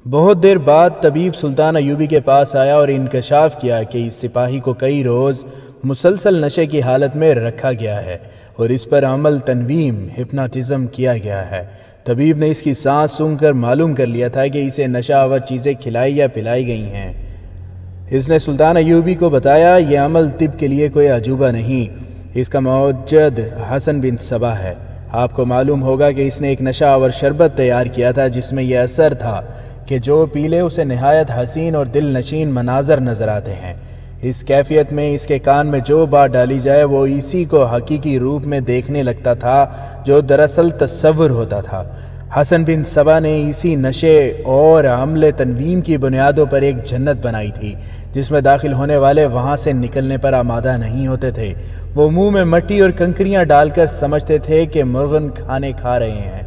بہت دیر بعد طبیب سلطان ایوبی کے پاس آیا اور انکشاف کیا کہ اس سپاہی کو کئی روز مسلسل نشے کی حالت میں رکھا گیا ہے اور اس پر عمل تنویم ہپناٹزم کیا گیا ہے۔ طبیب نے اس کی سانس سونگھ کر معلوم کر لیا تھا کہ اسے نشہ آور چیزیں کھلائی یا پلائی گئی ہیں۔ اس نے سلطان ایوبی کو بتایا یہ عمل طب کے لیے کوئی عجوبہ نہیں، اس کا موجد حسن بن صبا ہے۔ آپ کو معلوم ہوگا کہ اس نے ایک نشہ آور شربت تیار کیا تھا جس میں یہ اثر تھا کہ جو پی لے اسے نہایت حسین اور دل نشین مناظر نظر آتے ہیں۔ اس کیفیت میں اس کے کان میں جو بات ڈالی جائے وہ اسی کو حقیقی روپ میں دیکھنے لگتا تھا جو دراصل تصور ہوتا تھا۔ حسن بن صبا نے اسی نشے اور عمل تنویم کی بنیادوں پر ایک جنت بنائی تھی جس میں داخل ہونے والے وہاں سے نکلنے پر آمادہ نہیں ہوتے تھے۔ وہ منہ میں مٹی اور کنکریاں ڈال کر سمجھتے تھے کہ مرغن کھانے کھا رہے ہیں،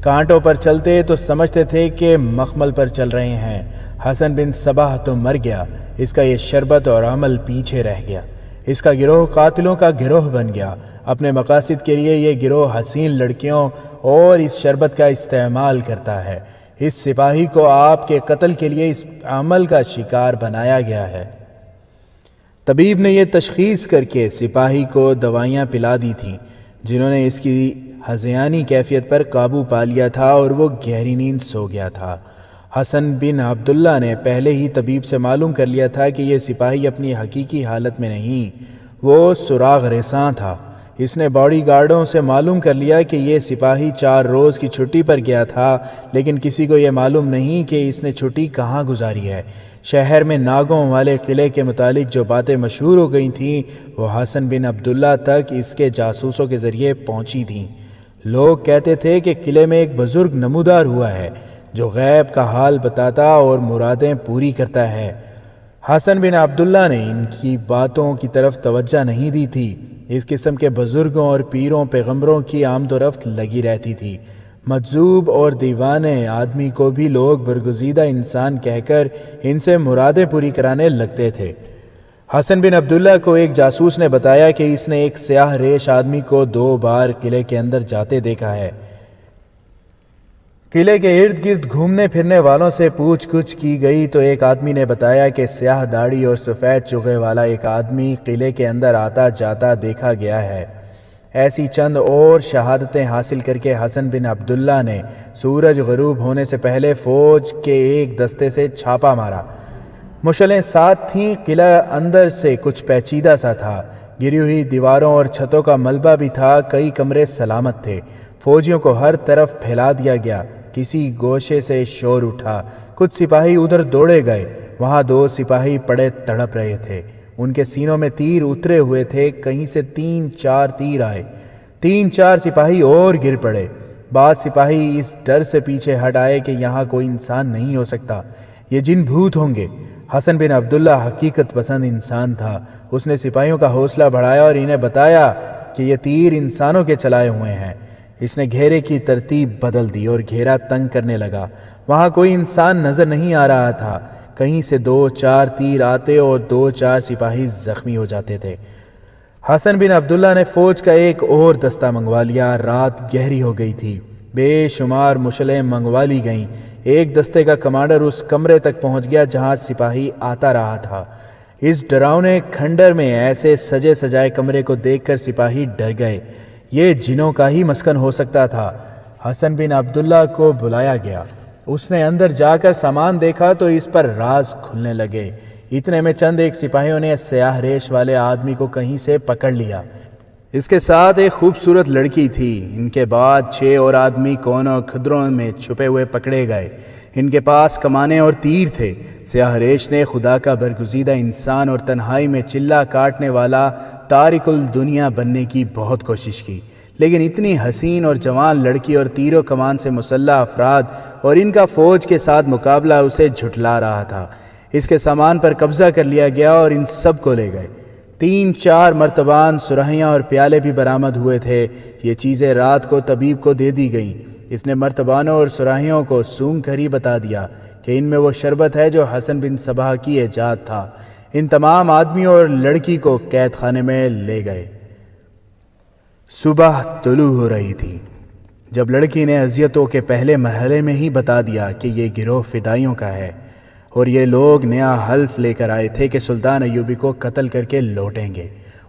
کانٹوں پر چلتے تو سمجھتے تھے کہ مخمل پر چل رہے ہیں۔ حسن بن صبا تو مر گیا، اس کا یہ شربت اور عمل پیچھے رہ گیا۔ اس کا گروہ قاتلوں کا گروہ بن گیا۔ اپنے مقاصد کے لیے یہ گروہ حسین لڑکیوں اور اس شربت کا استعمال کرتا ہے۔ اس سپاہی کو آپ کے قتل کے لیے اس عمل کا شکار بنایا گیا ہے۔ طبیب نے یہ تشخیص کر کے سپاہی کو دوائیاں پلا دی تھیں جنہوں نے اس کی ہذیانی کیفیت پر قابو پا لیا تھا اور وہ گہری نیند سو گیا تھا۔ حسن بن عبداللہ نے پہلے ہی طبیب سے معلوم کر لیا تھا کہ یہ سپاہی اپنی حقیقی حالت میں نہیں، وہ سراغ رساں تھا۔ اس نے باڈی گارڈوں سے معلوم کر لیا کہ یہ سپاہی 4 روز کی چھٹی پر گیا تھا، لیکن کسی کو یہ معلوم نہیں کہ اس نے چھٹی کہاں گزاری ہے۔ شہر میں ناگوں والے قلعے کے متعلق جو باتیں مشہور ہو گئی تھیں وہ حسن بن عبداللہ تک اس کے جاسوسوں کے ذریعے پہنچی تھیں۔ لوگ کہتے تھے کہ قلعے میں ایک بزرگ نمودار ہوا ہے جو غیب کا حال بتاتا اور مرادیں پوری کرتا ہے۔ حسن بن عبداللہ نے ان کی باتوں کی طرف توجہ نہیں دی تھی۔ اس قسم کے بزرگوں اور پیروں پیغمبروں کی آمد و رفت لگی رہتی تھی۔ مجذوب اور دیوانے آدمی کو بھی لوگ برگزیدہ انسان کہہ کر ان سے مرادیں پوری کرانے لگتے تھے۔ حسن بن عبداللہ کو ایک جاسوس نے بتایا کہ اس نے ایک سیاہ ریش آدمی کو 2 بار قلعے کے اندر جاتے دیکھا ہے۔ قلعے کے ارد گرد گھومنے پھرنے والوں سے پوچھ گچھ کی گئی تو ایک آدمی نے بتایا کہ سیاہ داڑھی اور سفید چوغے والا ایک آدمی قلعے کے اندر آتا جاتا دیکھا گیا ہے۔ ایسی چند اور شہادتیں حاصل کر کے حسن بن عبداللہ نے سورج غروب ہونے سے پہلے فوج کے ایک دستے سے چھاپا مارا۔ مشعلیں ساتھ تھیں، قلعہ اندر سے کچھ پیچیدہ سا تھا، گری ہوئی دیواروں اور چھتوں کا ملبہ بھی تھا، کئی کمرے سلامت تھے۔ فوجیوں کو ہر طرف پھیلا دیا گیا۔ کسی گوشے سے شور اٹھا، کچھ سپاہی ادھر دوڑے گئے، وہاں 2 سپاہی پڑے تڑپ رہے تھے، ان کے سینوں میں تیر اترے ہوئے تھے، کہیں سے 3-4 تیر آئے، 3-4 سپاہی اور گر پڑے۔ بعض سپاہی اس ڈر سے پیچھے ہٹ آئے کہ یہاں کوئی انسان نہیں ہو سکتا، یہ جن بھوت ہوں گے۔ حسن بن عبداللہ حقیقت پسند انسان تھا، اس نے سپاہیوں کا حوصلہ بڑھایا اور انہیں بتایا کہ یہ تیر انسانوں کے چلائے ہوئے ہیں۔ اس نے گھیرے کی ترتیب بدل دی اور گھیرا تنگ کرنے لگا۔ وہاں کوئی انسان نظر نہیں آ رہا تھا، کہیں سے 2-4 تیر آتے اور 2-4 سپاہی زخمی ہو جاتے تھے۔ حسن بن عبداللہ نے فوج کا ایک اور دستہ منگوا لیا۔ رات گہری ہو گئی تھی، بے شمار مشعلیں منگوا لی گئیں۔ ایک دستے کا کمانڈر اس کمرے تک پہنچ گیا جہاں سپاہی آتا رہا تھا۔ اس ڈراؤنے کھنڈر میں ایسے سجے سجائے کمرے کو دیکھ کر سپاہی ڈر گئے، یہ جنوں کا ہی مسکن ہو سکتا تھا۔ حسن بن عبداللہ کو بلایا گیا، اس نے اندر جا کر سامان دیکھا تو اس پر راز کھلنے لگے۔ اتنے میں چند ایک سپاہیوں نے سیاہ ریش والے آدمی کو کہیں سے پکڑ لیا۔ اس کے ساتھ ایک خوبصورت لڑکی تھی۔ ان کے بعد 6 اور آدمی کونوں کھدروں میں چھپے ہوئے پکڑے گئے، ان کے پاس کمانیں اور تیر تھے۔ سیاہ ریش نے خدا کا برگزیدہ انسان اور تنہائی میں چلہ کاٹنے والا تارک الدنیا بننے کی بہت کوشش کی، لیکن اتنی حسین اور جوان لڑکی اور تیر و کمان سے مسلح افراد اور ان کا فوج کے ساتھ مقابلہ اسے جھٹلا رہا تھا۔ اس کے سامان پر قبضہ کر لیا گیا اور ان سب کو لے گئے۔ 3-4 مرتبان سرہیاں اور پیالے بھی برآمد ہوئے تھے۔ یہ چیزیں رات کو طبیب کو دے دی گئیں۔ اس نے مرتبانوں اور سراہیوں کو سونگھ کر ہی بتا دیا کہ ان میں وہ شربت ہے جو حسن بن صبا کی ایجاد تھا۔ ان تمام آدمیوں اور لڑکی کو قید خانے میں لے گئے۔ صبح طلوع ہو رہی تھی۔ جب لڑکی نے اذیتوں کے پہلے مرحلے میں ہی بتا دیا کہ یہ گروہ فدائیوں کا ہے اور یہ لوگ نیا حلف لے کر آئے تھے کہ سلطان ایوبی کو قتل کر کے لوٹیں گے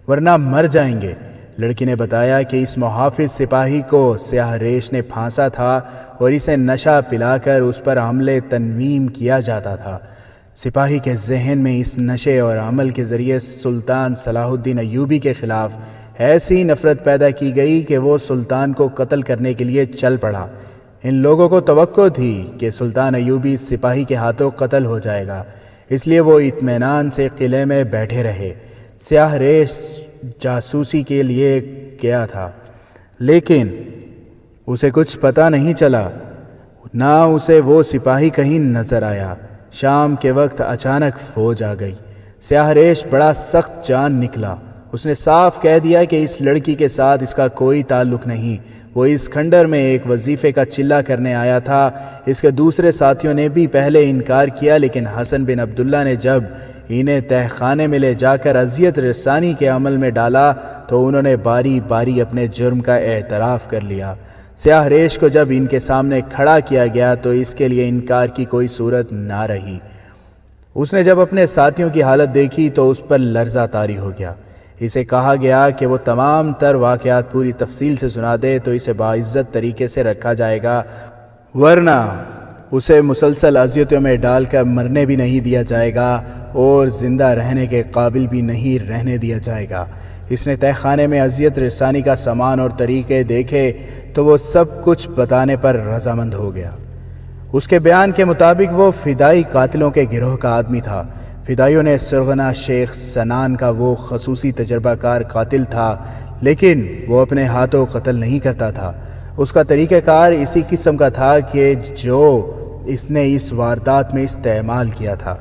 ورنہ مر جائیں گے، لڑکی نے بتایا کہ اس محافظ سپاہی کو سیاہ ریش نے پھانسا تھا اور اسے نشہ پلا کر اس پر حملے تنویم کیا جاتا تھا۔ سپاہی کے ذہن میں اس نشے اور عمل کے ذریعے سلطان صلاح الدین ایوبی کے خلاف ایسی نفرت پیدا کی گئی کہ وہ سلطان کو قتل کرنے کے لیے چل پڑا۔ ان لوگوں کو توقع تھی کہ سلطان ایوبی سپاہی کے ہاتھوں قتل ہو جائے گا، اس لیے وہ اطمینان سے قلعے میں بیٹھے رہے۔ سیاہ ریش جاسوسی کے لیے گیا تھا لیکن اسے کچھ پتہ نہیں چلا، نہ اسے وہ سپاہی کہیں نظر آیا۔ شام کے وقت اچانک فوج آ گئی۔ سیاہ ریش بڑا سخت جان نکلا، اس نے صاف کہہ دیا کہ اس لڑکی کے ساتھ اس کا کوئی تعلق نہیں، وہ اس کھنڈر میں ایک وظیفے کا چلہ کرنے آیا تھا۔ اس کے دوسرے ساتھیوں نے بھی پہلے انکار کیا، لیکن حسن بن عبداللہ نے جب انہیں تہہ خانے میں لے جا کر اذیت رسانی کے عمل میں ڈالا تو انہوں نے باری باری اپنے جرم کا اعتراف کر لیا۔ سیاہ ریش کو جب ان کے سامنے کھڑا کیا گیا تو اس کے لیے انکار کی کوئی صورت نہ رہی۔ اس نے جب اپنے ساتھیوں کی حالت دیکھی تو اس پر لرزہ طاری ہو گیا۔ اسے کہا گیا کہ وہ تمام تر واقعات پوری تفصیل سے سنا دے تو اسے باعزت طریقے سے رکھا جائے گا، ورنہ اسے مسلسل اذیتوں میں ڈال کر مرنے بھی نہیں دیا جائے گا اور زندہ رہنے کے قابل بھی نہیں رہنے دیا جائے گا۔ اس نے تہہ خانے میں اذیت رسانی کا سامان اور طریقے دیکھے تو وہ سب کچھ بتانے پر رضامند ہو گیا۔ اس کے بیان کے مطابق وہ فدائی قاتلوں کے گروہ کا آدمی تھا۔ فدائیوں نے سرغنہ شیخ سنان کا وہ خصوصی تجربہ کار قاتل تھا، لیکن وہ اپنے ہاتھوں قتل نہیں کرتا تھا۔ اس کا طریقہ کار اسی قسم کا تھا کہ جو اس نے اس واردات میں استعمال کیا تھا۔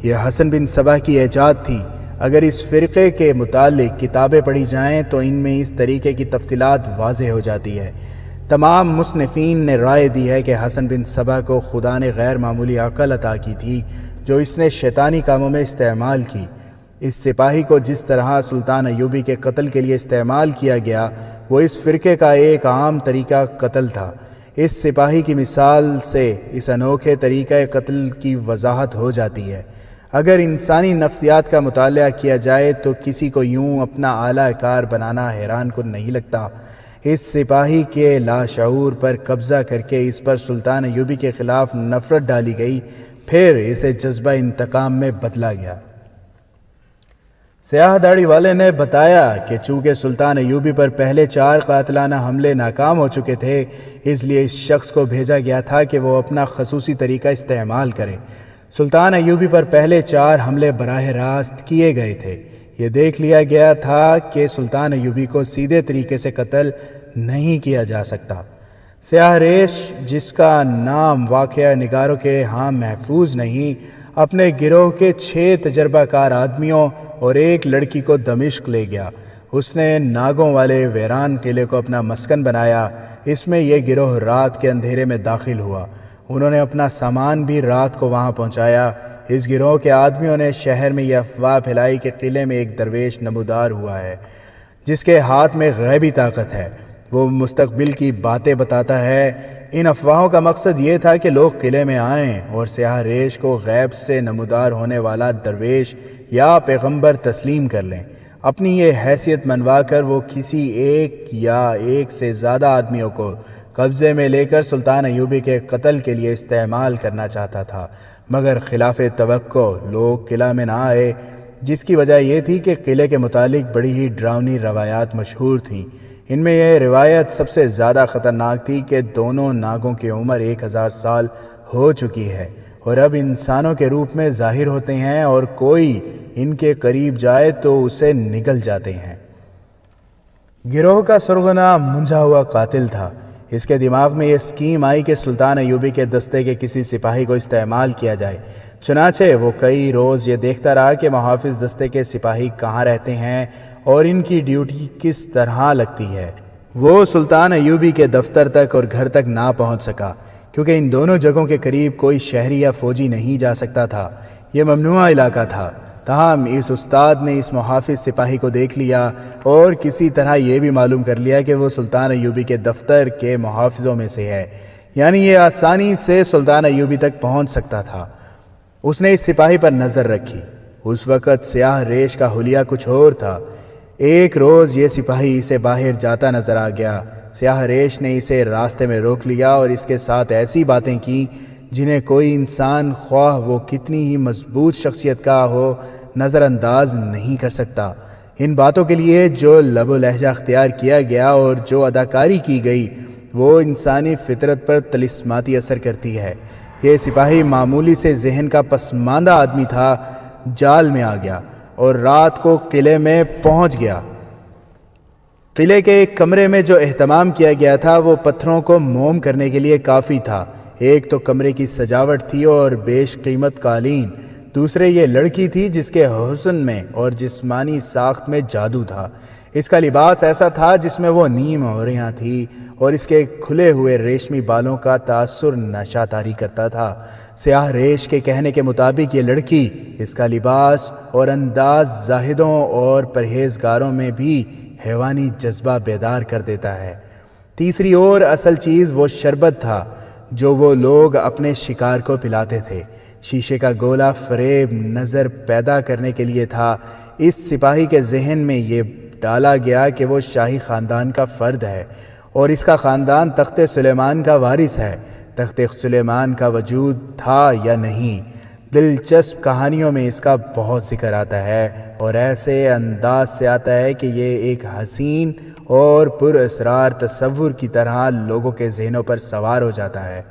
یہ حسن بن صبا کی ایجاد تھی۔ اگر اس فرقے کے متعلق کتابیں پڑھی جائیں تو ان میں اس طریقے کی تفصیلات واضح ہو جاتی ہے۔ تمام مصنفین نے رائے دی ہے کہ حسن بن صبا کو خدا نے غیر معمولی عقل عطا کی تھی جو اس نے شیطانی کاموں میں استعمال کی۔ اس سپاہی کو جس طرح سلطان ایوبی کے قتل کے لیے استعمال کیا گیا وہ اس فرقے کا ایک عام طریقہ قتل تھا۔ اس سپاہی کی مثال سے اس انوکھے طریقہ قتل کی وضاحت ہو جاتی ہے۔ اگر انسانی نفسیات کا مطالعہ کیا جائے تو کسی کو یوں اپنا اعلیٰ کار بنانا حیران کن نہیں لگتا۔ اس سپاہی کے لاشعور پر قبضہ کر کے اس پر سلطان ایوبی کے خلاف نفرت ڈالی گئی، پھر اسے جذبہ انتقام میں بدلا گیا۔ سیاہ داڑھی والے نے بتایا کہ چونکہ سلطان ایوبی پر پہلے 4 قاتلانہ حملے ناکام ہو چکے تھے، اس لیے اس شخص کو بھیجا گیا تھا کہ وہ اپنا خصوصی طریقہ استعمال کرے۔ سلطان ایوبی پر پہلے 4 حملے براہ راست کیے گئے تھے۔ یہ دیکھ لیا گیا تھا کہ سلطان ایوبی کو سیدھے طریقے سے قتل نہیں کیا جا سکتا۔ سیاہ ریش، جس کا نام واقعہ نگاروں کے ہاں محفوظ نہیں، اپنے گروہ کے 6 تجربہ کار آدمیوں اور ایک لڑکی کو دمشق لے گیا۔ اس نے ناگوں والے ویران قلعے کو اپنا مسکن بنایا۔ اس میں یہ گروہ رات کے اندھیرے میں داخل ہوا۔ انہوں نے اپنا سامان بھی رات کو وہاں پہنچایا۔ اس گروہ کے آدمیوں نے شہر میں یہ افواہ پھیلائی کہ قلعے میں ایک درویش نمودار ہوا ہے جس کے ہاتھ میں غیبی طاقت ہے، وہ مستقبل کی باتیں بتاتا ہے۔ ان افواہوں کا مقصد یہ تھا کہ لوگ قلعے میں آئیں اور سیاہ ریش کو غیب سے نمودار ہونے والا درویش یا پیغمبر تسلیم کر لیں۔ اپنی یہ حیثیت منوا کر وہ کسی ایک یا ایک سے زیادہ آدمیوں کو قبضے میں لے کر سلطان ایوبی کے قتل کے لیے استعمال کرنا چاہتا تھا، مگر خلاف توقع لوگ قلعہ میں نہ آئے، جس کی وجہ یہ تھی کہ قلعے کے متعلق بڑی ہی ڈراؤنی روایات مشہور تھیں۔ ان میں یہ روایت سب سے زیادہ خطرناک تھی کہ دونوں ناگوں کی عمر 1000 سال ہو چکی ہے اور اب انسانوں کے روپ میں ظاہر ہوتے ہیں، اور کوئی ان کے قریب جائے تو اسے نگل جاتے ہیں۔ گروہ کا سرغنہ منجھا ہوا قاتل تھا۔ اس کے دماغ میں یہ اسکیم آئی کہ سلطان ایوبی کے دستے کے کسی سپاہی کو استعمال کیا جائے۔ چنانچہ وہ کئی روز یہ دیکھتا رہا کہ محافظ دستے کے سپاہی کہاں رہتے ہیں اور ان کی ڈیوٹی کس طرح لگتی ہے۔ وہ سلطان ایوبی کے دفتر تک اور گھر تک نہ پہنچ سکا کیونکہ ان دونوں جگہوں کے قریب کوئی شہری یا فوجی نہیں جا سکتا تھا۔ یہ ممنوع علاقہ تھا۔ تاہم اس استاد نے اس محافظ سپاہی کو دیکھ لیا اور کسی طرح یہ بھی معلوم کر لیا کہ وہ سلطان ایوبی کے دفتر کے محافظوں میں سے ہے، یعنی یہ آسانی سے سلطان ایوبی تک پہنچ سکتا تھا۔ اس نے اس سپاہی پر نظر رکھی۔ اس وقت سیاہ ریش کا حلیہ کچھ اور تھا۔ ایک روز یہ سپاہی اسے باہر جاتا نظر آ گیا۔ سیاہ ریش نے اسے راستے میں روک لیا اور اس کے ساتھ ایسی باتیں کی جنہیں کوئی انسان خواہ وہ کتنی ہی مضبوط شخصیت کا ہو نظر انداز نہیں کر سکتا۔ ان باتوں کے لیے جو لب و لہجہ اختیار کیا گیا اور جو اداکاری کی گئی وہ انسانی فطرت پر طلسماتی اثر کرتی ہے۔ یہ سپاہی معمولی سے ذہن کا پسماندہ آدمی تھا، جال میں آ گیا اور رات کو قلعے میں پہنچ گیا۔ قلعے کے ایک کمرے میں جو اہتمام کیا گیا تھا وہ پتھروں کو موم کرنے کے لیے کافی تھا۔ ایک تو کمرے کی سجاوٹ تھی اور بیش قیمت قالین، دوسرے یہ لڑکی تھی جس کے حسن میں اور جسمانی ساخت میں جادو تھا۔ اس کا لباس ایسا تھا جس میں وہ نیم عوریاں تھی اور اس کے کھلے ہوئے ریشمی بالوں کا تاثر نشہ طاری کرتا تھا۔ سیاہ ریش کے کہنے کے مطابق یہ لڑکی، اس کا لباس اور انداز زاہدوں اور پرہیزگاروں میں بھی حیوانی جذبہ بیدار کر دیتا ہے۔ تیسری اور اصل چیز وہ شربت تھا جو وہ لوگ اپنے شکار کو پلاتے تھے۔ شیشے کا گولا فریب نظر پیدا کرنے کے لیے تھا۔ اس سپاہی کے ذہن میں یہ ڈالا گیا کہ وہ شاہی خاندان کا فرد ہے اور اس کا خاندان تخت سلیمان کا وارث ہے۔ تخت سلیمان کا وجود تھا یا نہیں، دلچسپ کہانیوں میں اس کا بہت ذکر آتا ہے اور ایسے انداز سے آتا ہے کہ یہ ایک حسین اور پر اسرار تصور کی طرح لوگوں کے ذہنوں پر سوار ہو جاتا ہے۔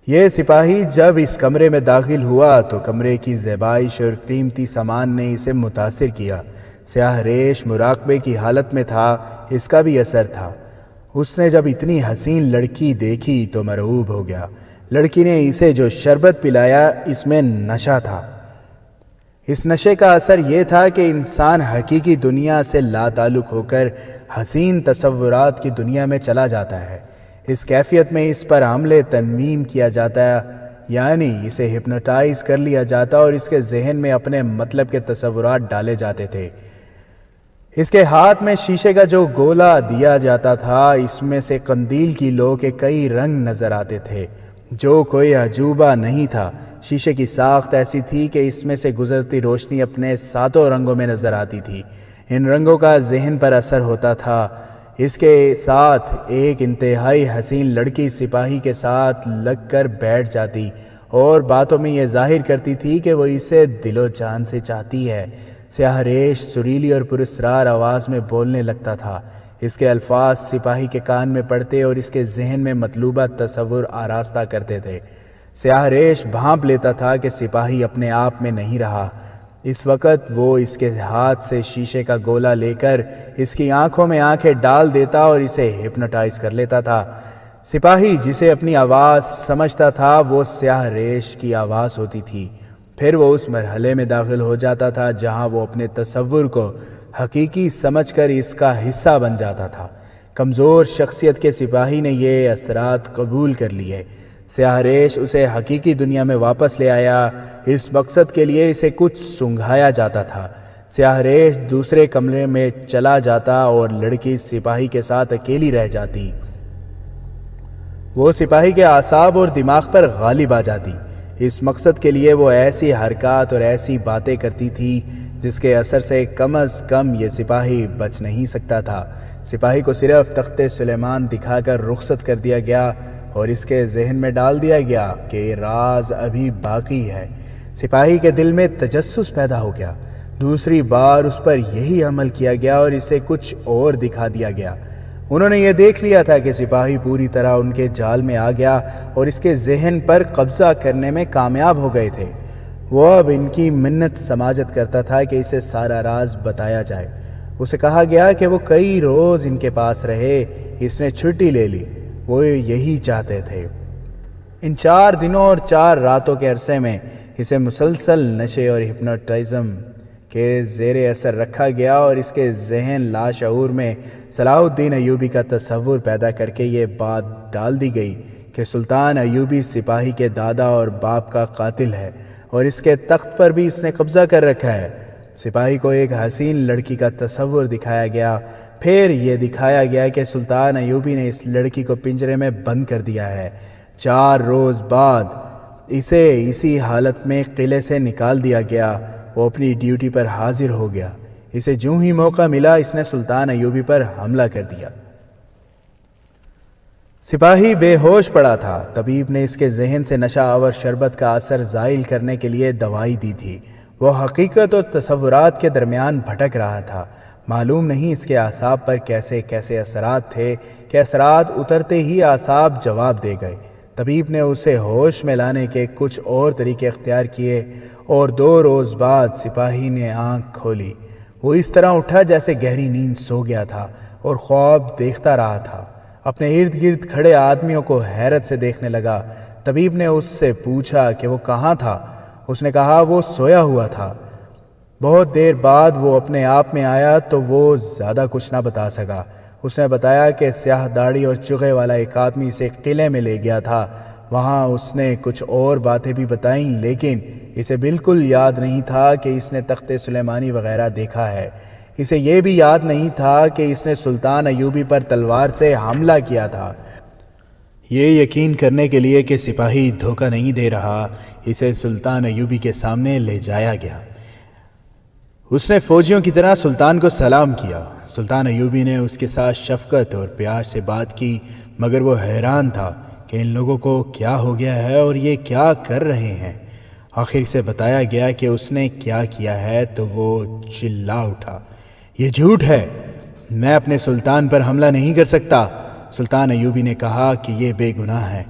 یہ سپاہی جب اس کمرے میں داخل ہوا تو کمرے کی زیبائش اور قیمتی سامان نے اسے متاثر کیا۔ سیاہ ریش مراقبے کی حالت میں تھا، اس کا بھی اثر تھا۔ اس نے جب اتنی حسین لڑکی دیکھی تو مرعوب ہو گیا۔ لڑکی نے اسے جو شربت پلایا اس میں نشہ تھا۔ اس نشے کا اثر یہ تھا کہ انسان حقیقی دنیا سے لا تعلق ہو کر حسین تصورات کی دنیا میں چلا جاتا ہے۔ اس کیفیت میں اس پر عمل تنویم کیا جاتا ہے، یعنی اسے ہپنوٹائز کر لیا جاتا اور اس کے ذہن میں اپنے مطلب کے تصورات ڈالے جاتے تھے۔ اس کے ہاتھ میں شیشے کا جو گولا دیا جاتا تھا اس میں سے قندیل کی لو کے کئی رنگ نظر آتے تھے، جو کوئی عجوبہ نہیں تھا۔ شیشے کی ساخت ایسی تھی کہ اس میں سے گزرتی روشنی اپنے 7 رنگوں میں نظر آتی تھی۔ ان رنگوں کا ذہن پر اثر ہوتا تھا۔ اس کے ساتھ ایک انتہائی حسین لڑکی سپاہی کے ساتھ لگ کر بیٹھ جاتی اور باتوں میں یہ ظاہر کرتی تھی کہ وہ اسے دل و جان سے چاہتی ہے۔ سیاہ ریش سریلی اور پراسرار آواز میں بولنے لگتا تھا۔ اس کے الفاظ سپاہی کے کان میں پڑتے اور اس کے ذہن میں مطلوبہ تصور آراستہ کرتے تھے۔ سیاہ ریش بھانپ لیتا تھا کہ سپاہی اپنے آپ میں نہیں رہا۔ اس وقت وہ اس کے ہاتھ سے شیشے کا گولا لے کر اس کی آنکھوں میں آنکھیں ڈال دیتا اور اسے ہپنوٹائز کر لیتا تھا۔ سپاہی جسے اپنی آواز سمجھتا تھا وہ سیاہ ریش کی آواز ہوتی تھی۔ پھر وہ اس مرحلے میں داخل ہو جاتا تھا جہاں وہ اپنے تصور کو حقیقی سمجھ کر اس کا حصہ بن جاتا تھا۔ کمزور شخصیت کے سپاہی نے یہ اثرات قبول کر لیے۔ سیاہ ریش اسے حقیقی دنیا میں واپس لے آیا۔ اس مقصد کے لیے اسے کچھ سنگھایا جاتا تھا۔ سیاہ ریش دوسرے کمرے میں چلا جاتا اور لڑکی سپاہی کے ساتھ اکیلی رہ جاتی۔ وہ سپاہی کے اعصاب اور دماغ پر غالب آ جاتی۔ اس مقصد کے لیے وہ ایسی حرکات اور ایسی باتیں کرتی تھی جس کے اثر سے کم از کم یہ سپاہی بچ نہیں سکتا تھا۔ سپاہی کو صرف تخت سلیمان دکھا کر رخصت کر دیا گیا اور اس کے ذہن میں ڈال دیا گیا کہ یہ راز ابھی باقی ہے۔ سپاہی کے دل میں تجسس پیدا ہو گیا۔ دوسری بار اس پر یہی عمل کیا گیا اور اسے کچھ اور دکھا دیا گیا۔ انہوں نے یہ دیکھ لیا تھا کہ سپاہی پوری طرح ان کے جال میں آ گیا اور اس کے ذہن پر قبضہ کرنے میں کامیاب ہو گئے تھے۔ وہ اب ان کی منت سماجت کرتا تھا کہ اسے سارا راز بتایا جائے۔ اسے کہا گیا کہ وہ کئی روز ان کے پاس رہے۔ اس نے چھٹی لے لی، وہ یہی چاہتے تھے۔ ان 4 دنوں اور 4 راتوں کے عرصے میں اسے مسلسل نشے اور ہپنوٹائزم کے زیر اثر رکھا گیا اور اس کے ذہن لاشعور میں صلاح الدین ایوبی کا تصور پیدا کر کے یہ بات ڈال دی گئی کہ سلطان ایوبی سپاہی کے دادا اور باپ کا قاتل ہے اور اس کے تخت پر بھی اس نے قبضہ کر رکھا ہے۔ سپاہی کو ایک حسین لڑکی کا تصور دکھایا گیا، پھر یہ دکھایا گیا کہ سلطان ایوبی نے اس لڑکی کو پنجرے میں بند کر دیا ہے۔ 4 روز بعد اسے اسی حالت میں قلعے سے نکال دیا گیا۔ وہ اپنی ڈیوٹی پر حاضر ہو گیا۔ اسے جوں ہی موقع ملا اس نے سلطان ایوبی پر حملہ کر دیا۔ سپاہی بے ہوش پڑا تھا۔ طبیب نے اس کے ذہن سے نشہ آور شربت کا اثر زائل کرنے کے لیے دوائی دی تھی۔ وہ حقیقت اور تصورات کے درمیان بھٹک رہا تھا۔ معلوم نہیں اس کے اعصاب پر کیسے کیسے اثرات تھے کہ اثرات اترتے ہی اعصاب جواب دے گئے۔ طبیب نے اسے ہوش میں لانے کے کچھ اور طریقے اختیار کیے اور 2 روز بعد سپاہی نے آنکھ کھولی۔ وہ اس طرح اٹھا جیسے گہری نیند سو گیا تھا اور خواب دیکھتا رہا تھا۔ اپنے ارد گرد کھڑے آدمیوں کو حیرت سے دیکھنے لگا۔ طبیب نے اس سے پوچھا کہ وہ کہاں تھا۔ اس نے کہا وہ سویا ہوا تھا۔ بہت دیر بعد وہ اپنے آپ میں آیا تو وہ زیادہ کچھ نہ بتا سکا۔ اس نے بتایا کہ سیاہ داڑھی اور چغے والا ایک آدمی اسے قلعے میں لے گیا تھا۔ وہاں اس نے کچھ اور باتیں بھی بتائیں، لیکن اسے بالکل یاد نہیں تھا کہ اس نے تخت سلیمانی وغیرہ دیکھا ہے۔ اسے یہ بھی یاد نہیں تھا کہ اس نے سلطان ایوبی پر تلوار سے حملہ کیا تھا۔ یہ یقین کرنے کے لیے کہ سپاہی دھوکہ نہیں دے رہا، اسے سلطان ایوبی کے سامنے لے جایا گیا۔ اس نے فوجیوں کی طرح سلطان کو سلام کیا۔ سلطان ایوبی نے اس کے ساتھ شفقت اور پیار سے بات کی، مگر وہ حیران تھا کہ ان لوگوں کو کیا ہو گیا ہے اور یہ کیا کر رہے ہیں۔ آخر سے بتایا گیا کہ اس نے کیا کیا ہے تو وہ چلا اٹھا، یہ جھوٹ ہے، میں اپنے سلطان پر حملہ نہیں کر سکتا۔ سلطان ایوبی نے کہا کہ یہ بے گناہ ہے،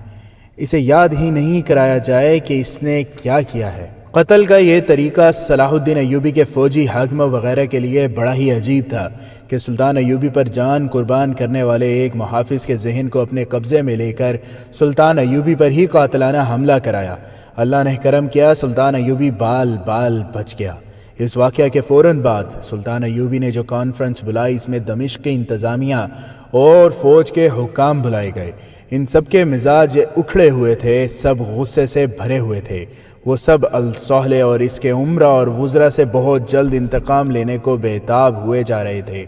اسے یاد ہی نہیں کرایا جائے کہ اس نے کیا کیا ہے۔ قتل کا یہ طریقہ صلاح الدین ایوبی کے فوجی حاکموں وغیرہ کے لیے بڑا ہی عجیب تھا کہ سلطان ایوبی پر جان قربان کرنے والے ایک محافظ کے ذہن کو اپنے قبضے میں لے کر سلطان ایوبی پر ہی قاتلانہ حملہ کرایا۔ اللہ نے کرم کیا، سلطان ایوبی بال بال بچ گیا۔ اس واقعہ کے فوراً بعد سلطان ایوبی نے جو کانفرنس بلائی، اس میں دمشق کی انتظامیہ اور فوج کے حکام بلائے گئے۔ ان سب کے مزاج اکھڑے ہوئے تھے، سب غصے سے بھرے ہوئے تھے۔ وہ سب الصالح اور اس کے عمرہ اور وزراء سے بہت جلد انتقام لینے کو بےتاب ہوئے جا رہے تھے،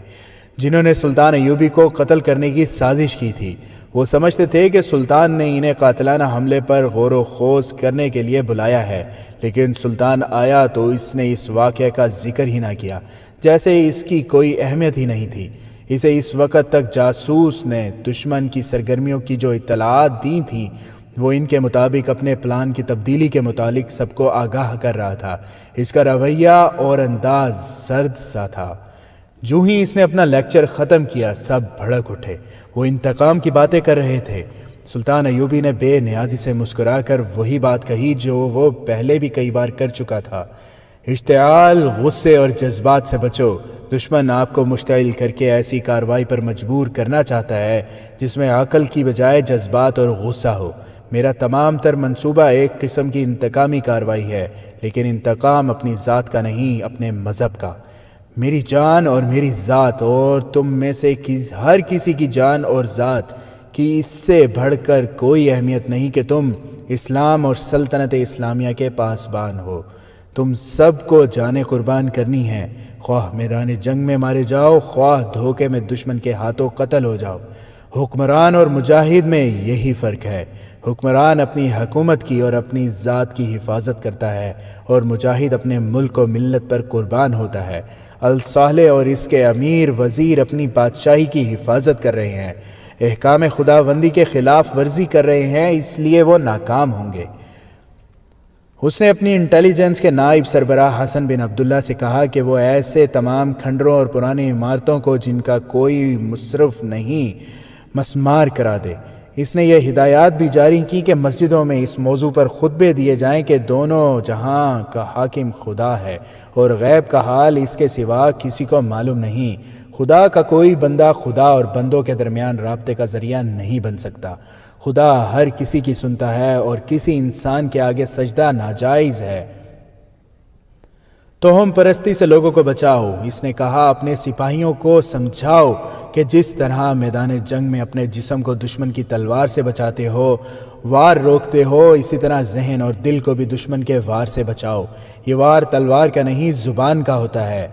جنہوں نے سلطان ایوبی کو قتل کرنے کی سازش کی تھی۔ وہ سمجھتے تھے کہ سلطان نے انہیں قاتلانہ حملے پر غور و خوض کرنے کے لیے بلایا ہے، لیکن سلطان آیا تو اس نے اس واقعے کا ذکر ہی نہ کیا، جیسے اس کی کوئی اہمیت ہی نہیں تھی۔ اسے اس وقت تک جاسوس نے دشمن کی سرگرمیوں کی جو اطلاعات دی تھیں، وہ ان کے مطابق اپنے پلان کی تبدیلی کے متعلق سب کو آگاہ کر رہا تھا۔ اس کا رویہ اور انداز سرد سا تھا۔ جو ہی اس نے اپنا لیکچر ختم کیا، سب بھڑک اٹھے۔ وہ انتقام کی باتیں کر رہے تھے۔ سلطان ایوبی نے بے نیازی سے مسکرا کر وہی بات کہی جو وہ پہلے بھی کئی بار کر چکا تھا۔ اشتعال، غصے اور جذبات سے بچو۔ دشمن آپ کو مشتعل کر کے ایسی کارروائی پر مجبور کرنا چاہتا ہے جس میں عقل کی بجائے جذبات اور غصہ ہو۔ میرا تمام تر منصوبہ ایک قسم کی انتقامی کارروائی ہے، لیکن انتقام اپنی ذات کا نہیں، اپنے مذہب کا۔ میری جان اور میری ذات اور تم میں سے ہر کسی کی جان اور ذات کی اس سے بڑھ کر کوئی اہمیت نہیں کہ تم اسلام اور سلطنت اسلامیہ کے پاسبان ہو۔ تم سب کو جانیں قربان کرنی ہے، خواہ میدان جنگ میں مارے جاؤ، خواہ دھوکے میں دشمن کے ہاتھوں قتل ہو جاؤ۔ حکمران اور مجاہد میں یہی فرق ہے۔ حکمران اپنی حکومت کی اور اپنی ذات کی حفاظت کرتا ہے، اور مجاہد اپنے ملک و ملت پر قربان ہوتا ہے۔ الصالح اور اس کے امیر وزیر اپنی بادشاہی کی حفاظت کر رہے ہیں، احکام خداوندی کے خلاف ورزی کر رہے ہیں، اس لیے وہ ناکام ہوں گے۔ اس نے اپنی انٹیلیجنس کے نائب سربراہ حسن بن عبداللہ سے کہا کہ وہ ایسے تمام کھنڈروں اور پرانی عمارتوں کو جن کا کوئی مصرف نہیں مسمار کرا دے۔ اس نے یہ ہدایات بھی جاری کی کہ مسجدوں میں اس موضوع پر خطبے دیے جائیں کہ دونوں جہاں کا حاکم خدا ہے اور غیب کا حال اس کے سوا کسی کو معلوم نہیں۔ خدا کا کوئی بندہ خدا اور بندوں کے درمیان رابطے کا ذریعہ نہیں بن سکتا۔ خدا ہر کسی کی سنتا ہے اور کسی انسان کے آگے سجدہ ناجائز ہے۔ توہم پرستی سے لوگوں کو بچاؤ۔ اس نے کہا اپنے سپاہیوں کو سمجھاؤ کہ جس طرح میدان جنگ میں اپنے جسم کو دشمن کی تلوار سے بچاتے ہو، وار روکتے ہو، اسی طرح ذہن اور دل کو بھی دشمن کے وار سے بچاؤ۔ یہ وار تلوار کا نہیں، زبان کا ہوتا ہے۔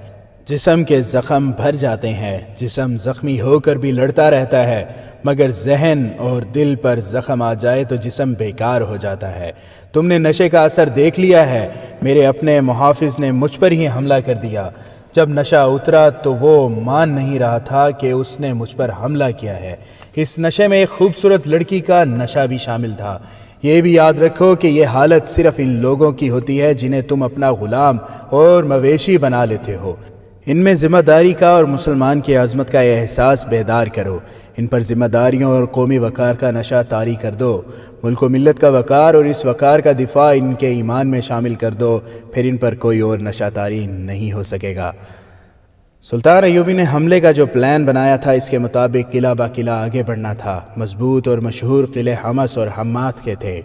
جسم کے زخم بھر جاتے ہیں، جسم زخمی ہو کر بھی لڑتا رہتا ہے، مگر ذہن اور دل پر زخم آ جائے تو جسم بیکار ہو جاتا ہے۔ تم نے نشے کا اثر دیکھ لیا ہے۔ میرے اپنے محافظ نے مجھ پر ہی حملہ کر دیا۔ جب نشہ اترا تو وہ مان نہیں رہا تھا کہ اس نے مجھ پر حملہ کیا ہے۔ اس نشے میں ایک خوبصورت لڑکی کا نشہ بھی شامل تھا۔ یہ بھی یاد رکھو کہ یہ حالت صرف ان لوگوں کی ہوتی ہے جنہیں تم اپنا غلام اور مویشی بنا لیتے ہو۔ ان میں ذمہ داری کا اور مسلمان کی عظمت کا احساس بیدار کرو۔ ان پر ذمہ داریوں اور قومی وقار کا نشہ طاری کر دو۔ ملک و ملت کا وقار اور اس وقار کا دفاع ان کے ایمان میں شامل کر دو، پھر ان پر کوئی اور نشہ طاری نہیں ہو سکے گا۔ سلطان ایوبی نے حملے کا جو پلان بنایا تھا، اس کے مطابق قلعہ با قلعہ آگے بڑھنا تھا۔ مضبوط اور مشہور قلعے حمص اور حمات کے تھے۔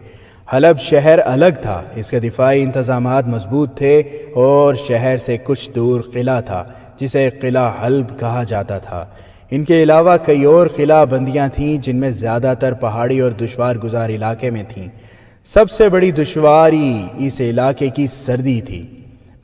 حلب شہر الگ تھا، اس کے دفاعی انتظامات مضبوط تھے، اور شہر سے کچھ دور قلعہ تھا جسے قلعہ حلب کہا جاتا تھا۔ ان کے علاوہ کئی اور قلعہ بندیاں تھیں جن میں زیادہ تر پہاڑی اور دشوار گزار علاقے میں تھیں۔ سب سے بڑی دشواری اس علاقے کی سردی تھی۔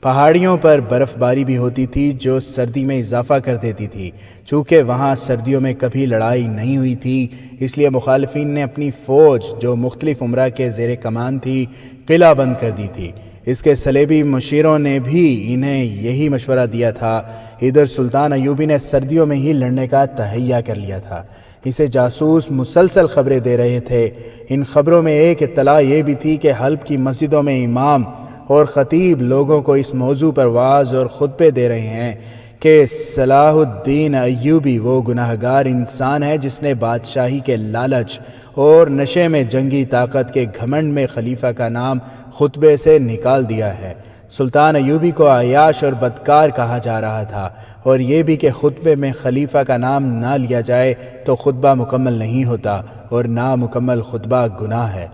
پہاڑیوں پر برف باری بھی ہوتی تھی جو سردی میں اضافہ کر دیتی تھی۔ چونکہ وہاں سردیوں میں کبھی لڑائی نہیں ہوئی تھی، اس لیے مخالفین نے اپنی فوج جو مختلف امراء کے زیر کمان تھی قلعہ بند کر دی تھی۔ اس کے صلیبی مشیروں نے بھی انہیں یہی مشورہ دیا تھا۔ ادھر سلطان ایوبی نے سردیوں میں ہی لڑنے کا تہیہ کر لیا تھا۔ اسے جاسوس مسلسل خبریں دے رہے تھے۔ ان خبروں میں ایک اطلاع یہ بھی تھی کہ حلب کی مسجدوں میں امام اور خطیب لوگوں کو اس موضوع پر وعظ اور خطبے دے رہے ہیں کہ صلاح الدین ایوبی وہ گناہگار انسان ہے جس نے بادشاہی کے لالچ اور نشے میں جنگی طاقت کے گھمنڈ میں خلیفہ کا نام خطبے سے نکال دیا ہے۔ سلطان ایوبی کو عیاش اور بدکار کہا جا رہا تھا، اور یہ بھی کہ خطبے میں خلیفہ کا نام نہ لیا جائے تو خطبہ مکمل نہیں ہوتا، اور نامکمل خطبہ گناہ ہے۔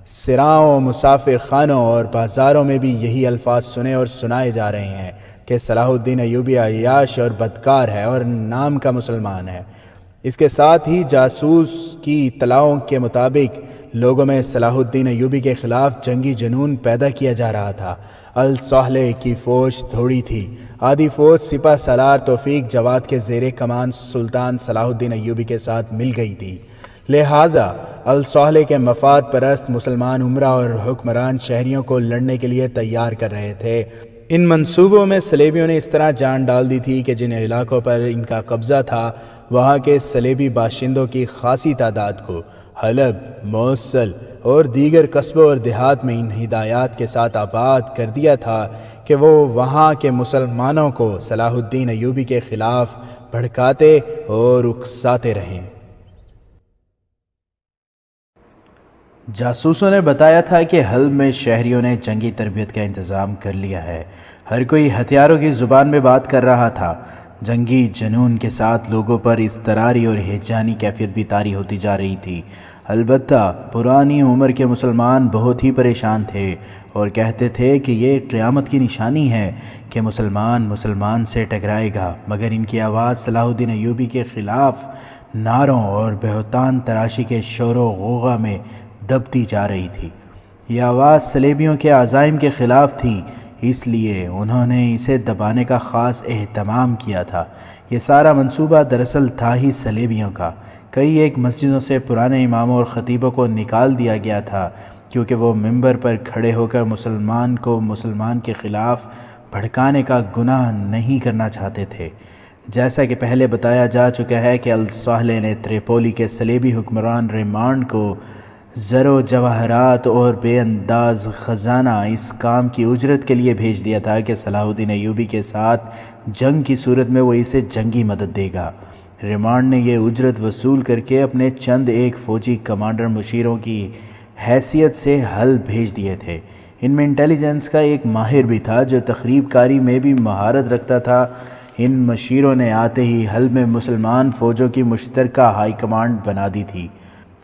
سراؤں، مسافر خانوں اور بازاروں میں بھی یہی الفاظ سنے اور سنائے جا رہے ہیں کہ صلاح الدین ایوبی عیاش اور بدکار ہے اور نام کا مسلمان ہے۔ اس کے ساتھ ہی جاسوس کی اطلاعوں کے مطابق لوگوں میں صلاح الدین ایوبی کے خلاف جنگی جنون پیدا کیا جا رہا تھا۔ الصالح کی فوج تھوڑی تھی۔ آدھی فوج سپہ سالار توفیق جواد کے زیر کمان سلطان صلاح الدین ایوبی کے ساتھ مل گئی تھی، لہٰذا الصالح کے مفاد پرست مسلمان امراء اور حکمران شہریوں کو لڑنے کے لیے تیار کر رہے تھے۔ ان منصوبوں میں صلیبیوں نے اس طرح جان ڈال دی تھی کہ جن علاقوں پر ان کا قبضہ تھا وہاں کے صلیبی باشندوں کی خاصی تعداد کو حلب، موصل اور دیگر قصبوں اور دیہات میں ان ہدایات کے ساتھ آباد کر دیا تھا کہ وہ وہاں کے مسلمانوں کو صلاح الدین ایوبی کے خلاف بھڑکاتے اور اکساتے رہیں۔ جاسوسوں نے بتایا تھا کہ حلب میں شہریوں نے جنگی تربیت کا انتظام کر لیا ہے۔ ہر کوئی ہتھیاروں کی زبان میں بات کر رہا تھا۔ جنگی جنون کے ساتھ لوگوں پر اضطراری اور ہیجانی کیفیت بھی طاری ہوتی جا رہی تھی۔ البتہ پرانی عمر کے مسلمان بہت ہی پریشان تھے اور کہتے تھے کہ یہ قیامت کی نشانی ہے کہ مسلمان سے ٹکرائے گا، مگر ان کی آواز صلاح الدین ایوبی کے خلاف نعروں اور بہتان تراشی کے شور و غوغا میں دبتی جا رہی تھی۔ یہ آواز صلیبیوں کے عزائم کے خلاف تھی، اس لیے انہوں نے اسے دبانے کا خاص اہتمام کیا تھا۔ یہ سارا منصوبہ دراصل تھا ہی صلیبیوں کا۔ کئی ایک مسجدوں سے پرانے اماموں اور خطیبوں کو نکال دیا گیا تھا کیونکہ وہ منبر پر کھڑے ہو کر مسلمان کے خلاف بھڑکانے کا گناہ نہیں کرنا چاہتے تھے۔ جیسا کہ پہلے بتایا جا چکا ہے کہ الصالح نے تریپولی کے صلیبی حکمران ریمانڈ کو زر و جواہرات اور بے انداز خزانہ اس کام کی اجرت کے لیے بھیج دیا تھا کہ صلاح الدین ایوبی کے ساتھ جنگ کی صورت میں وہ اسے جنگی مدد دے گا۔ ریمانڈ نے یہ اجرت وصول کر کے اپنے چند ایک فوجی کمانڈر مشیروں کی حیثیت سے حلب بھیج دیے تھے۔ ان میں انٹیلیجنس کا ایک ماہر بھی تھا جو تخریب کاری میں بھی مہارت رکھتا تھا۔ ان مشیروں نے آتے ہی حلب میں مسلمان فوجوں کی مشترکہ ہائی کمانڈ بنا دی تھی۔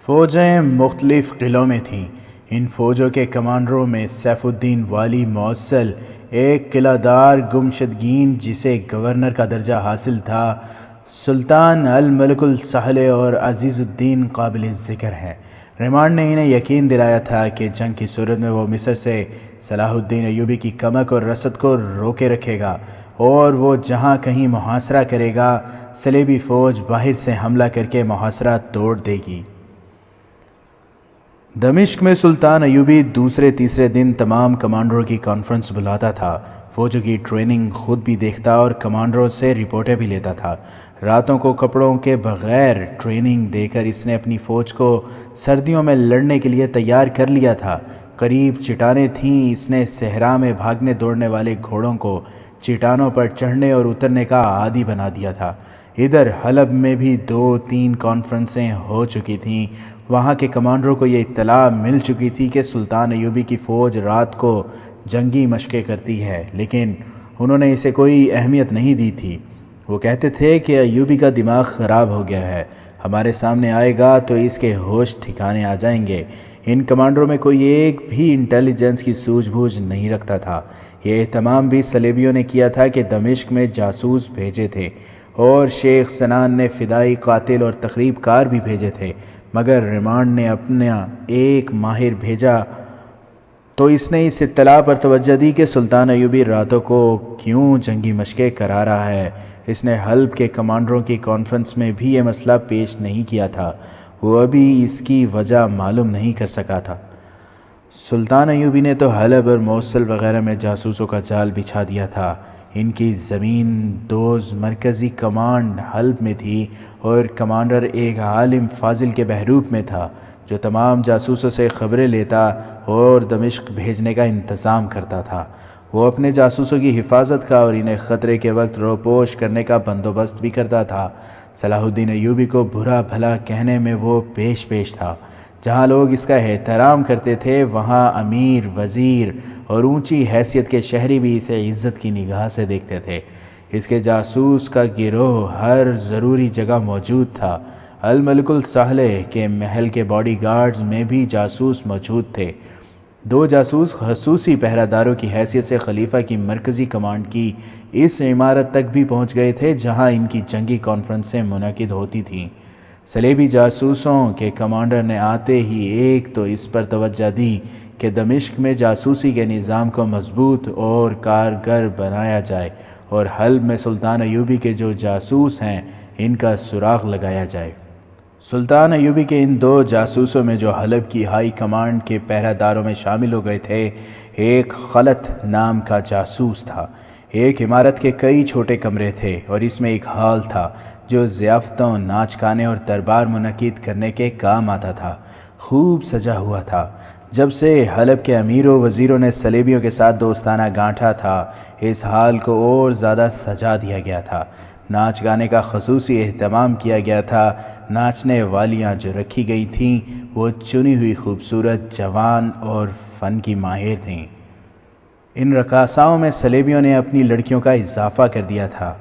فوجیں مختلف قلعوں میں تھیں۔ ان فوجوں کے کمانڈروں میں سیف الدین والی موصل، ایک قلعہ دار گمشدگین جسے گورنر کا درجہ حاصل تھا، سلطان الملک السہل اور عزیز الدین قابل ذکر ہے۔ ریمانڈ نے انہیں یقین دلایا تھا کہ جنگ کی صورت میں وہ مصر سے صلاح الدین ایوبی کی کمک اور رسد کو روکے رکھے گا، اور وہ جہاں کہیں محاصرہ کرے گا صلیبی فوج باہر سے حملہ کر کے محاصرہ توڑ دے گی۔ دمشق میں سلطان ایوبی دوسرے تیسرے دن تمام کمانڈروں کی کانفرنس بلاتا تھا، فوجوں کی ٹریننگ خود بھی دیکھتا اور کمانڈروں سے رپورٹیں بھی لیتا تھا۔ راتوں کو کپڑوں کے بغیر ٹریننگ دے کر اس نے اپنی فوج کو سردیوں میں لڑنے کے لیے تیار کر لیا تھا۔ قریب چٹانیں تھیں، اس نے صحرا میں بھاگنے دوڑنے والے گھوڑوں کو چٹانوں پر چڑھنے اور اترنے کا عادی بنا دیا تھا۔ ادھر حلب میں بھی 2-3 کانفرنسیں ہو چکی تھیں۔ وہاں کے کمانڈروں کو یہ اطلاع مل چکی تھی کہ سلطان ایوبی کی فوج رات کو جنگی مشقیں کرتی ہے، لیکن انہوں نے اسے کوئی اہمیت نہیں دی تھی۔ وہ کہتے تھے کہ ایوبی کا دماغ خراب ہو گیا ہے، ہمارے سامنے آئے گا تو اس کے ہوش ٹھکانے آ جائیں گے۔ ان کمانڈروں میں کوئی ایک بھی انٹیلیجنس کی سوجھ بوجھ نہیں رکھتا تھا۔ یہ اہتمام بھی صلیبیوں نے کیا تھا کہ دمشق میں جاسوس بھیجے تھے، اور شیخ سنان نے فدائی قاتل اور تخریب کار بھی بھیجے تھے، مگر ریمانڈ نے اپنا ایک ماہر بھیجا تو اس نے اس اطلاع پر توجہ دی کہ سلطان ایوبی راتوں کو کیوں جنگی مشقیں کرا رہا ہے۔ اس نے حلب کے کمانڈروں کی کانفرنس میں بھی یہ مسئلہ پیش نہیں کیا تھا، وہ ابھی اس کی وجہ معلوم نہیں کر سکا تھا۔ سلطان ایوبی نے تو حلب اور موصل وغیرہ میں جاسوسوں کا جال بچھا دیا تھا۔ ان کی زمین دوز مرکزی کمانڈ حلب میں تھی، اور کمانڈر ایک عالم فاضل کے بحروپ میں تھا جو تمام جاسوسوں سے خبریں لیتا اور دمشق بھیجنے کا انتظام کرتا تھا۔ وہ اپنے جاسوسوں کی حفاظت کا اور انہیں خطرے کے وقت روپوش کرنے کا بندوبست بھی کرتا تھا۔ صلاح الدین ایوبی کو برا بھلا کہنے میں وہ پیش تھا۔ جہاں لوگ اس کا احترام کرتے تھے وہاں امیر، وزیر اور اونچی حیثیت کے شہری بھی اسے عزت کی نگاہ سے دیکھتے تھے۔ اس کے جاسوس کا گروہ ہر ضروری جگہ موجود تھا۔ الملک السہل کے محل کے باڈی گارڈز میں بھی جاسوس موجود تھے۔ 2 جاسوس خصوصی پہرہ داروں کی حیثیت سے خلیفہ کی مرکزی کمانڈ کی اس عمارت تک بھی پہنچ گئے تھے جہاں ان کی جنگی کانفرنسیں منعقد ہوتی تھیں۔ صلیبی جاسوسوں کے کمانڈر نے آتے ہی ایک تو اس پر توجہ دی کہ دمشق میں جاسوسی کے نظام کو مضبوط اور کارگر بنایا جائے، اور حلب میں سلطان ایوبی کے جو جاسوس ہیں ان کا سراغ لگایا جائے۔ سلطان ایوبی کے ان 2 جاسوسوں میں جو حلب کی ہائی کمانڈ کے پہرہ داروں میں شامل ہو گئے تھے، ایک خلط نام کا جاسوس تھا۔ ایک عمارت کے کئی چھوٹے کمرے تھے اور اس میں ایک ہال تھا جو ضیافتوں، ناچ گانے اور دربار منعقد کرنے کے کام آتا تھا۔ خوب سجا ہوا تھا۔ جب سے حلب کے امیروں وزیروں نے صلیبیوں کے ساتھ دوستانہ گانٹھا تھا، اس حال کو اور زیادہ سجا دیا گیا تھا۔ ناچ گانے کا خصوصی اہتمام کیا گیا تھا۔ ناچنے والیاں جو رکھی گئی تھیں وہ چنی ہوئی خوبصورت، جوان اور فن کی ماہر تھیں۔ ان رقاصاؤں میں صلیبیوں نے اپنی لڑکیوں کا اضافہ کر دیا تھا۔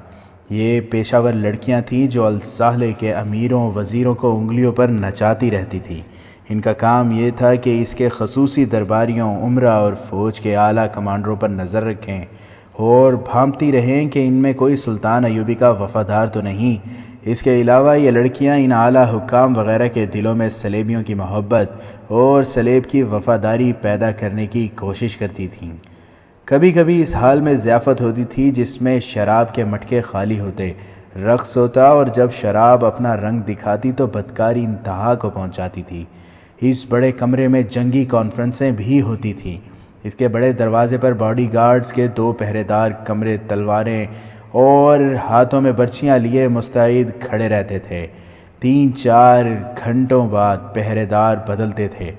یہ پیشہ ور لڑکیاں تھیں جو السہل کے امیروں وزیروں کو انگلیوں پر نچاتی رہتی تھیں۔ ان کا کام یہ تھا کہ اس کے خصوصی درباریوں، امرا اور فوج کے اعلیٰ کمانڈروں پر نظر رکھیں اور بھانپتی رہیں کہ ان میں کوئی سلطان ایوبی کا وفادار تو نہیں۔ اس کے علاوہ یہ لڑکیاں ان اعلیٰ حکام وغیرہ کے دلوں میں صلیبیوں کی محبت اور صلیب کی وفاداری پیدا کرنے کی کوشش کرتی تھیں۔ کبھی کبھی اس حال میں ضیافت ہوتی تھی جس میں شراب کے مٹکے خالی ہوتے، رقص ہوتا، اور جب شراب اپنا رنگ دکھاتی تو بدکاری انتہا کو پہنچ جاتی تھی۔ اس بڑے کمرے میں جنگی کانفرنسیں بھی ہوتی تھیں۔ اس کے بڑے دروازے پر باڈی گارڈز کے 2 پہرے دار کمرے تلواریں اور ہاتھوں میں برچیاں لیے مستعد کھڑے رہتے تھے۔ 3-4 گھنٹوں بعد پہرے دار بدلتے تھے۔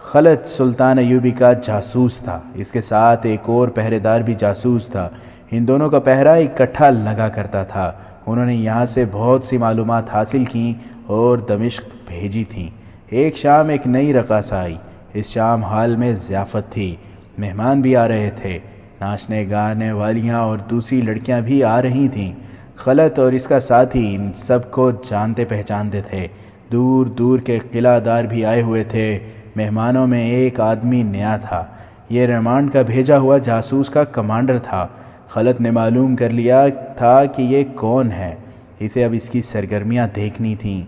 خلط سلطان ایوبی کا جاسوس تھا، اس کے ساتھ ایک اور پہرے دار بھی جاسوس تھا۔ ان دونوں کا پہرہ اکٹھا لگا کرتا تھا۔ انہوں نے یہاں سے بہت سی معلومات حاصل کیں اور دمشق بھیجی تھیں۔ ایک شام ایک نئی رقاصہ آئی۔ اس شام حال میں ضیافت تھی، مہمان بھی آ رہے تھے، ناچنے گانے والیاں اور دوسری لڑکیاں بھی آ رہی تھیں۔ خلط اور اس کا ساتھی ان سب کو جانتے پہچانتے تھے۔ دور دور کے قلعہ دار بھی آئے ہوئے تھے۔ مہمانوں میں ایک آدمی نیا تھا۔ یہ ریمانڈ کا بھیجا ہوا جاسوس کا کمانڈر تھا۔ خلط نے معلوم کر لیا تھا کہ یہ کون ہے، اسے اب اس کی سرگرمیاں دیکھنی تھیں۔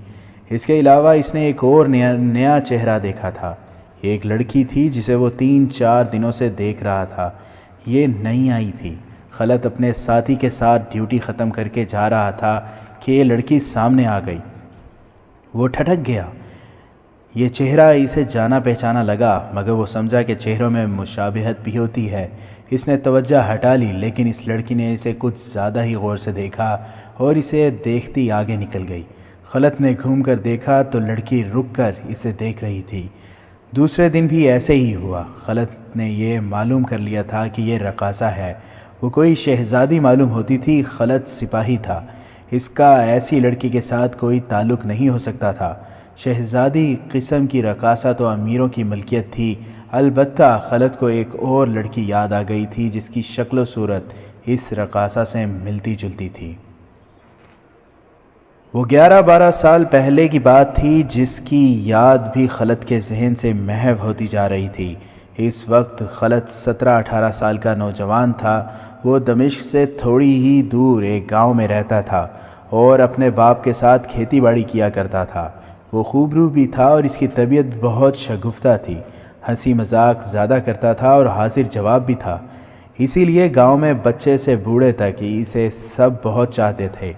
اس کے علاوہ اس نے ایک اور نیا چہرہ دیکھا تھا۔ یہ ایک لڑکی تھی جسے وہ 3-4 دنوں سے دیکھ رہا تھا۔ یہ نئی آئی تھی۔ خلط اپنے ساتھی کے ساتھ ڈیوٹی ختم کر کے جا رہا تھا کہ یہ لڑکی سامنے آ گئی۔ وہ ٹھٹک گیا۔ یہ چہرہ اسے جانا پہچانا لگا، مگر وہ سمجھا کہ چہروں میں مشابہت بھی ہوتی ہے۔ اس نے توجہ ہٹا لی، لیکن اس لڑکی نے اسے کچھ زیادہ ہی غور سے دیکھا اور اسے دیکھتی آگے نکل گئی۔ خلط نے گھوم کر دیکھا تو لڑکی رک کر اسے دیکھ رہی تھی۔ دوسرے دن بھی ایسے ہی ہوا۔ خلط نے یہ معلوم کر لیا تھا کہ یہ رقاصہ ہے۔ وہ کوئی شہزادی معلوم ہوتی تھی۔ خلط سپاہی تھا، اس کا ایسی لڑکی کے ساتھ کوئی تعلق نہیں ہو سکتا تھا۔ شہزادی قسم کی رقاصہ تو امیروں کی ملکیت تھی۔ البتہ خلط کو ایک اور لڑکی یاد آ گئی تھی جس کی شکل و صورت اس رقاصہ سے ملتی جلتی تھی۔ وہ 11-12 سال پہلے کی بات تھی جس کی یاد بھی خلط کے ذہن سے محو ہوتی جا رہی تھی۔ اس وقت خلط 17-18 سال کا نوجوان تھا۔ وہ دمشق سے تھوڑی ہی دور ایک گاؤں میں رہتا تھا اور اپنے باپ کے ساتھ کھیتی باڑی کیا کرتا تھا۔ وہ خوبرو بھی تھا اور اس کی طبیعت بہت شگفتہ تھی۔ ہنسی مذاق زیادہ کرتا تھا اور حاضر جواب بھی تھا۔ اسی لیے گاؤں میں بچے سے بوڑھے تک اسے سب بہت چاہتے تھے۔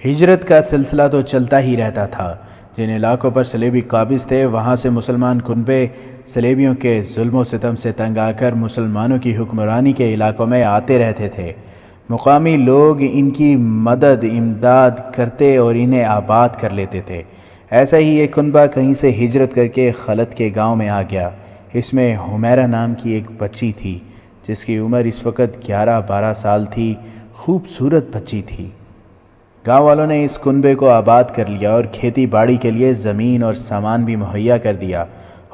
ہجرت کا سلسلہ تو چلتا ہی رہتا تھا۔ جن علاقوں پر صلیبی قابض تھے وہاں سے مسلمان کنبے صلیبیوں کے ظلم و ستم سے تنگ آ کر مسلمانوں کی حکمرانی کے علاقوں میں آتے رہتے تھے۔ مقامی لوگ ان کی مدد امداد کرتے اور انہیں آباد کر لیتے تھے۔ ایسا ہی ایک کنبہ کہیں سے ہجرت کر کے خلط کے گاؤں میں آ گیا۔ اس میں حمیرہ نام کی ایک بچی تھی جس کی عمر اس وقت 11-12 سال تھی۔ خوبصورت بچی تھی۔ گاؤں والوں نے اس کنبے کو آباد کر لیا اور کھیتی باڑی کے لیے زمین اور سامان بھی مہیا کر دیا۔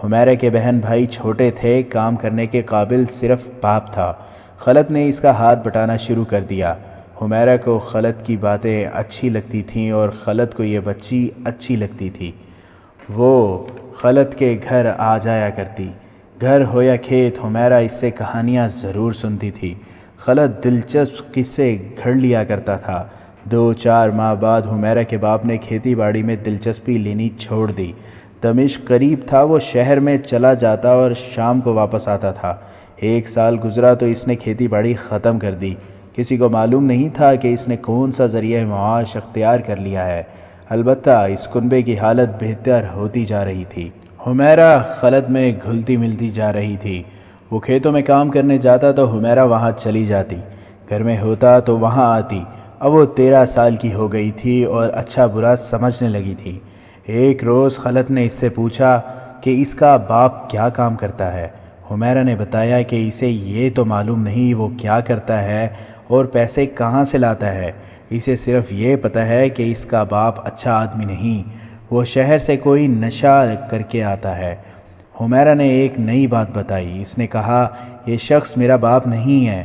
حمیرہ کے بہن بھائی چھوٹے تھے، کام کرنے کے قابل صرف باپ تھا۔ خلط نے اس کا ہاتھ بٹانا شروع کر دیا۔ حمیرہ کو خلط کی باتیں اچھی لگتی تھیں اور خلط کو یہ بچی اچھی لگتی تھی۔ وہ خلط کے گھر آ جایا کرتی۔ گھر ہو یا کھیت، حمیرہ اس سے کہانیاں ضرور سنتی تھی۔ خلط دلچسپ قصے گھڑ لیا کرتا تھا۔ 2-4 ماہ بعد حمیرہ کے باپ نے کھیتی باڑی میں دلچسپی لینی چھوڑ دی۔ دمشق قریب تھا، وہ شہر میں چلا جاتا اور شام کو واپس آتا تھا۔ 1 سال گزرا تو اس نے کھیتی باڑی ختم کر دی۔ کسی کو معلوم نہیں تھا کہ اس نے کون سا ذریعہ معاش اختیار کر لیا ہے۔ البتہ اس کنبے کی حالت بہتر ہوتی جا رہی تھی۔ حمیرہ خلط میں گھلتی ملتی جا رہی تھی۔ وہ کھیتوں میں کام کرنے جاتا تو حمیرہ وہاں چلی جاتی، گھر میں ہوتا تو وہاں آتی۔ اب وہ 13 سال کی ہو گئی تھی اور اچھا برا سمجھنے لگی تھی۔ ایک روز خلط نے اس سے پوچھا کہ اس کا باپ کیا کام کرتا ہے۔ حمیرہ نے بتایا کہ اسے یہ تو معلوم نہیں وہ کیا کرتا ہے اور پیسے کہاں سے لاتا ہے۔ اسے صرف یہ پتہ ہے کہ اس کا باپ اچھا آدمی نہیں، وہ شہر سے کوئی نشہ کر کے آتا ہے۔ حمیرہ نے ایک نئی بات بتائی۔ اس نے کہا، یہ شخص میرا باپ نہیں ہے،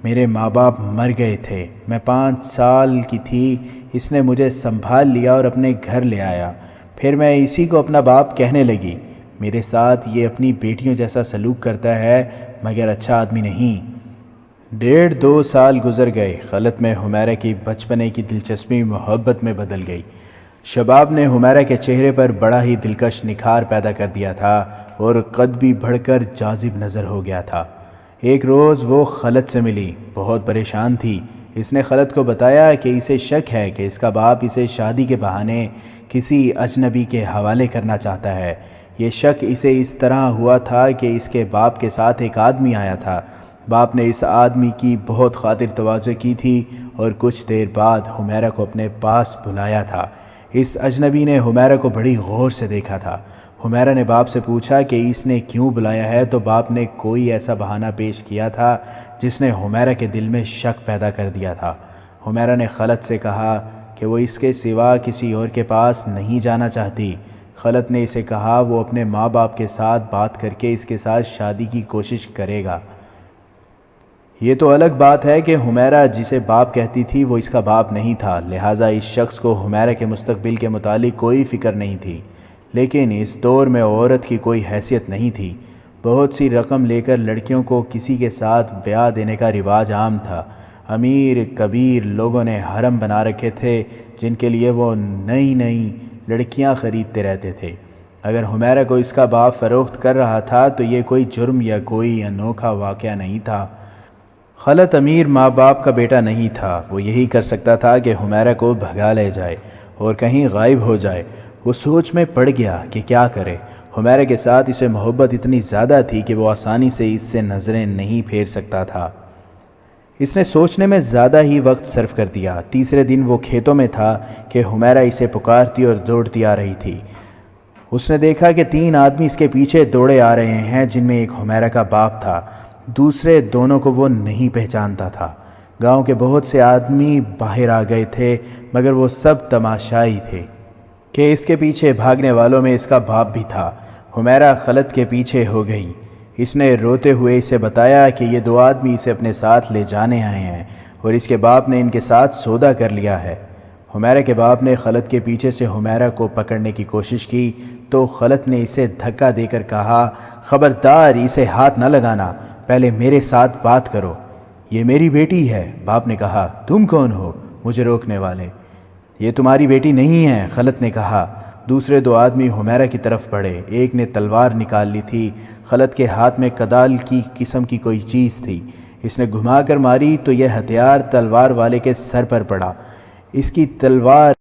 میرے ماں باپ مر گئے تھے۔ میں 5 سال کی تھی، اس نے مجھے سنبھال لیا اور اپنے گھر لے آیا۔ پھر میں اسی کو اپنا باپ کہنے لگی۔ میرے ساتھ یہ اپنی بیٹیوں جیسا سلوک کرتا ہے، مگر اچھا آدمی نہیں۔ 1.5-2 سال گزر گئے۔ خلط میں حمیرہ کی بچپنے کی دلچسپی محبت میں بدل گئی۔ شباب نے حمیرہ کے چہرے پر بڑا ہی دلکش نکھار پیدا کر دیا تھا اور قد بھی بڑھ کر جاذب نظر ہو گیا تھا۔ ایک روز وہ خلط سے ملی، بہت پریشان تھی۔ اس نے خلط کو بتایا کہ اسے شک ہے کہ اس کا باپ اسے شادی کے بہانے کسی اجنبی کے حوالے کرنا چاہتا ہے۔ یہ شک اسے اس طرح ہوا تھا کہ اس کے باپ کے ساتھ ایک آدمی آیا تھا۔ باپ نے اس آدمی کی بہت خاطر تواضع کی تھی اور کچھ دیر بعد حمیرہ کو اپنے پاس بلایا تھا۔ اس اجنبی نے حمیرہ کو بڑی غور سے دیکھا تھا۔ حمیرہ نے باپ سے پوچھا کہ اس نے کیوں بلایا ہے تو باپ نے کوئی ایسا بہانہ پیش کیا تھا جس نے حمیرہ کے دل میں شک پیدا کر دیا تھا۔ حمیرہ نے خلط سے کہا کہ وہ اس کے سوا کسی اور کے پاس نہیں جانا چاہتی۔ خلط نے اسے کہا وہ اپنے ماں باپ کے ساتھ بات کر کے اس کے ساتھ شادی کی کوشش کرے گا۔ یہ تو الگ بات ہے کہ حمیرہ جسے باپ کہتی تھی وہ اس کا باپ نہیں تھا، لہٰذا اس شخص کو حمیرہ کے مستقبل کے متعلق کوئی فکر نہیں تھی۔ لیکن اس دور میں عورت کی کوئی حیثیت نہیں تھی۔ بہت سی رقم لے کر لڑکیوں کو کسی کے ساتھ بیاہ دینے کا رواج عام تھا۔ امیر کبیر لوگوں نے حرم بنا رکھے تھے جن کے لیے وہ نئی نئی لڑکیاں خریدتے رہتے تھے۔ اگر حمیرہ کو اس کا باپ فروخت کر رہا تھا تو یہ کوئی جرم یا کوئی انوکھا واقعہ نہیں تھا۔ خلت امیر ماں باپ کا بیٹا نہیں تھا، وہ یہی کر سکتا تھا کہ حمیرہ کو بھگا لے جائے اور کہیں غائب ہو جائے۔ وہ سوچ میں پڑ گیا کہ کیا کرے۔ حمیرہ کے ساتھ اسے محبت اتنی زیادہ تھی کہ وہ آسانی سے اس سے نظریں نہیں پھیر سکتا تھا۔ اس نے سوچنے میں زیادہ ہی وقت صرف کر دیا۔ تیسرے دن وہ کھیتوں میں تھا کہ حمیرہ اسے پکارتی اور دوڑتی آ رہی تھی۔ اس نے دیکھا کہ 3 آدمی اس کے پیچھے دوڑے آ رہے ہیں، جن میں ایک حمیرہ کا باپ تھا، دوسرے دونوں کو وہ نہیں پہچانتا تھا۔ گاؤں کے بہت سے آدمی باہر آ گئے تھے مگر وہ سب تماشائی تھے کہ اس کے پیچھے بھاگنے والوں میں اس کا باپ بھی تھا۔ حمیرہ خلت کے پیچھے ہو گئی۔ اس نے روتے ہوئے اسے بتایا کہ یہ 2 آدمی اسے اپنے ساتھ لے جانے آئے ہیں اور اس کے باپ نے ان کے ساتھ سودا کر لیا ہے۔ حمیرہ کے باپ نے خلت کے پیچھے سے حمیرہ کو پکڑنے کی کوشش کی تو خلت نے اسے دھکا دے کر کہا، خبردار اسے ہاتھ نہ لگانا، پہلے میرے ساتھ بات کرو، یہ میری بیٹی ہے۔ باپ نے کہا، تم کون ہو مجھے روکنے والے؟ یہ تمہاری بیٹی نہیں ہے، خلت نے کہا۔ دوسرے 2 آدمی حمیرہ کی طرف بڑھے۔ ایک نے تلوار نکال لی تھی۔ خلت کے ہاتھ میں کدال کی قسم کی کوئی چیز تھی۔ اس نے گھما کر ماری تو یہ ہتھیار تلوار والے کے سر پر پڑا۔ اس کی تلوار